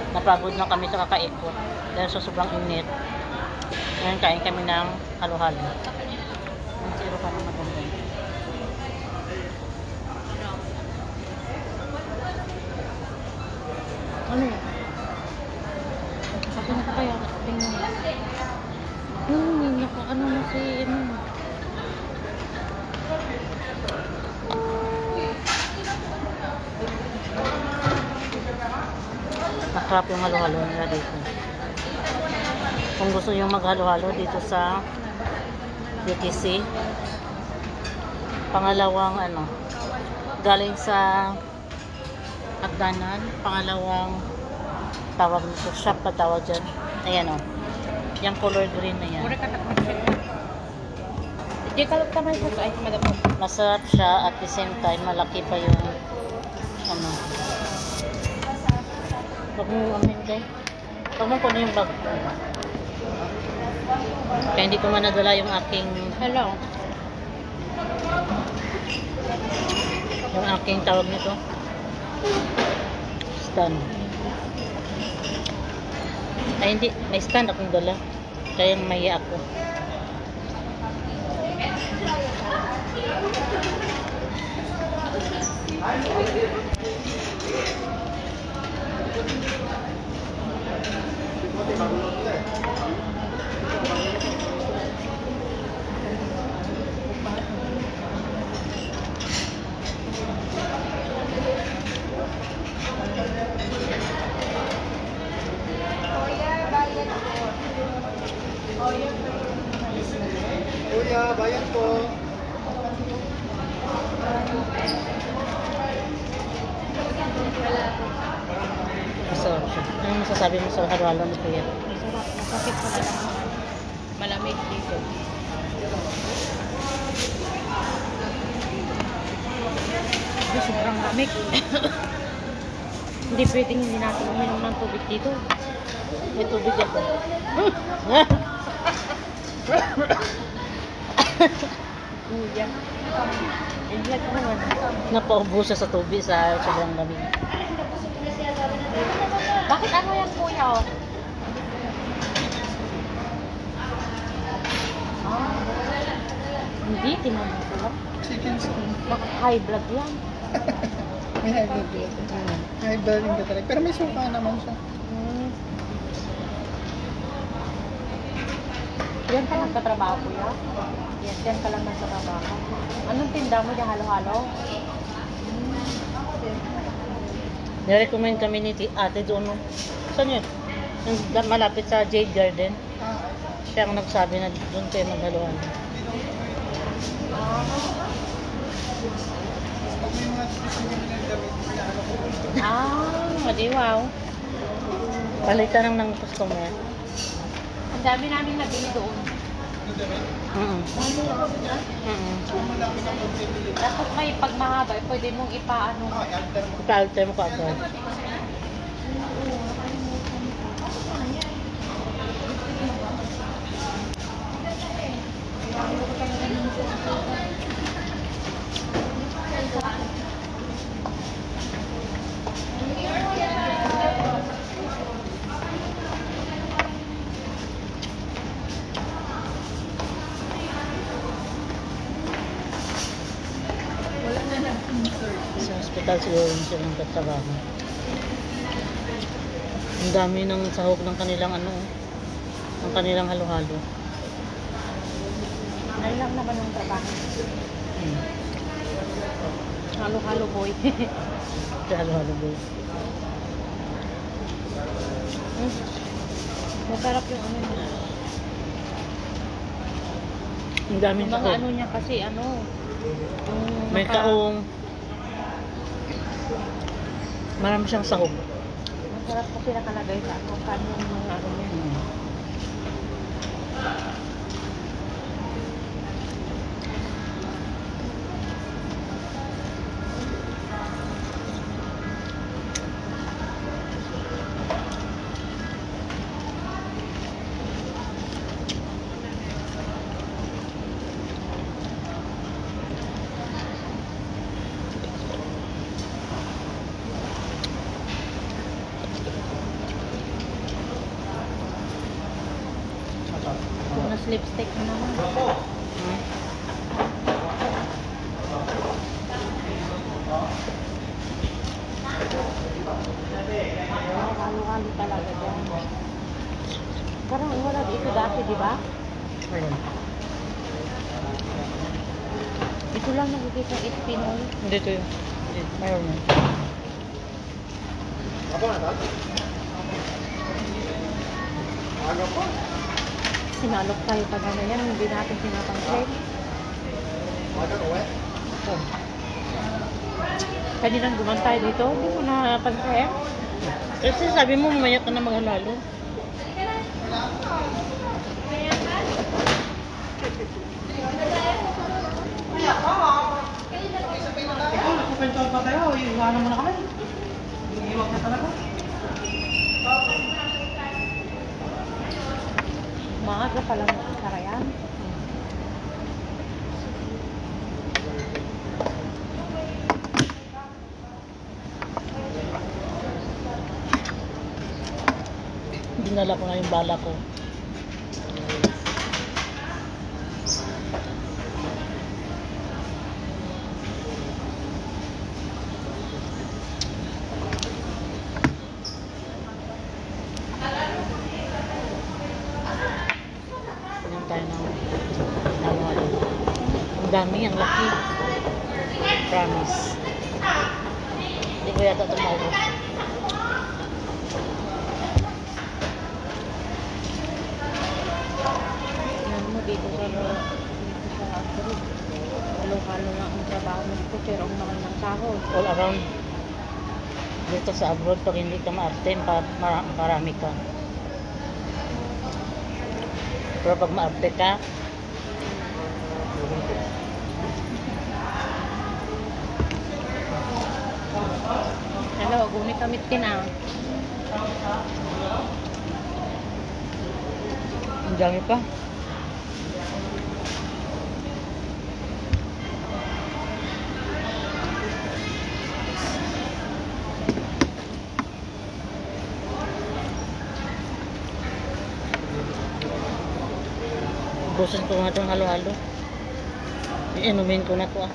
Napagod na kami sa kakaikot dahil sa sobrang init. Ngayon kain kami ng halo-halo. Ang zero ka na maganda. Ano yun? Sabi na ka kaya? Tingnan mo. Ano na si Nakrap yung halo-halo nila dito. Kung gusto yung maghalo-halo dito sa UTC, pangalawang galing sa hagdanan, pangalawang tawag nito, shop pa tawag dyan. Ayan o. Yung color green na yan. Masarap siya at the same time malaki pa yung Huwag mo amintay. Huwag mo kunin yung bag. Kaya hindi ko manadala yung aking yung aking tawag nito stand. Ay hindi, may stand akong dala kaya maya ako. Kuya, bayan po. Masarap siya. Ano masasabi mo sa halo-halo ni Kuya? Masarap. Masakit pa lang. Malamig dito. Sobrang lamig. Hindi pwedeng hindi natin uminom ng tubig dito. May tubig ako. Kuya. Ingat mo naman. Napaubo siya sa tubig sa sobrang lamig. Bakit ano yan kuya oh? Hindi, tinanong ko lang. Chicken skin. Baka high blood yan. May high blood yun. High blood yung talaga. Pero may suka naman siya. Yan ka nagtatrabaho kuya? Yes, yan ka lang nagtatrabaho. Anong tinda mo dyan? Halo-halo? Nirecommend kami ni ate doon. Saan yun? Yung malapit sa Jade Garden. Siya ang nagsabi na doon kayo maghaluan. Pag may mga gusto nyo ng damit, inaano ko. Madiwaw. Palitan ng customer. Ang dami namin nabili doon. Yung damit? Kung malapit ang pagpipili. Tapos may pag mahaba, pwede mong ipaano. I-alter mo. Ipalter mo ka agad. Sa hospital siguro yun silang katrabaho. Ang dami ng sahog ng kanilang ng kanilang halo-halo. Ano lang naman ang trabaho. Halo-halo boy. Sa halo-halo boy. Masarap yung ano niya. Ang daming Yung mga sahog. ano niya kasi May kaong. Marami siyang sahog. Masarap kasi nakalagay sa kung paano yung mga ano niya. lipstick na naman. Hmm? Halo-halo talaga dyan. Parang wala dito dati, di ba? Ayun. Ito lang nakikita it Pinoy. Dito yun. Mayroon yun. Sinalok tayo pag ano yan, hindi natin pinapansin. Kaninang guman tayo dito, hindi mo napansin. Kasi sabi mo, mamaya ka na maghalalo. Ikaw, nagkukwentuhan pa tayo. Iwanan mo na kami. Iiwag na talaga. Maaga pa lang karayan. Dinala ko na yung bala ko. Kunin tayo ng ano. Ang dami, ang laki. Promise. Hindi ko yata ito maubos. Yan mo dito sa abroad. Halo-halo lang ang trabaho nito pero ang mahal ng sahod. All around. Dito sa abroad, pag hindi ka maarte, marami ka. Pero pag maarte ka, Hello, guni kamit kin ah. ang dami pa. Ubusin ko nga itong halo-halo. Iinumin ko na to ah.